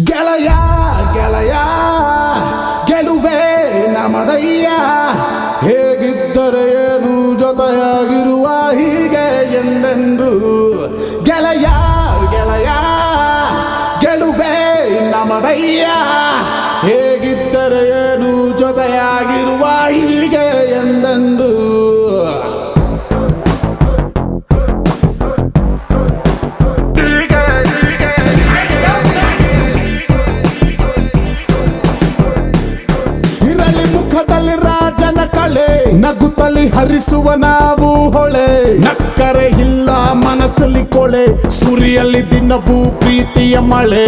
ಗೆಳೆಯ ಗೆಳೆಯ ಗೆಲುವೆ ನಮದಯ್ಯ, ಹೇಗಿದ್ದರೆ ಏನು ಜೊತೆಯಾಗಿರುವ ಹೀಗೆ ಎಂದೆಂದು. ಗೆಳೆಯ ಗೆಳೆಯ ಗೆಲುವೆ ನಮದಯ್ಯ, ಹೇಗಿದ್ದರೆ ಏನು ಜೊತೆಯಾಗಿರುವ ಹೀಗೆ ಎಂದೆಂದು. ಮುಖದಲ್ಲಿ ರಾಜನ ಕಳೆ, ನಗುತ್ತಲಿ ಹರಿಸುವ ನಾವು ಹೊಳೆ. ನಕ್ಕರೆ ಇಲ್ಲ ಮನಸ್ಸಲ್ಲಿ ಕೊಳೆ, ಸುರಿಯಲ್ಲಿ ದಿನವೂ ಪ್ರೀತಿಯ ಮಳೆ.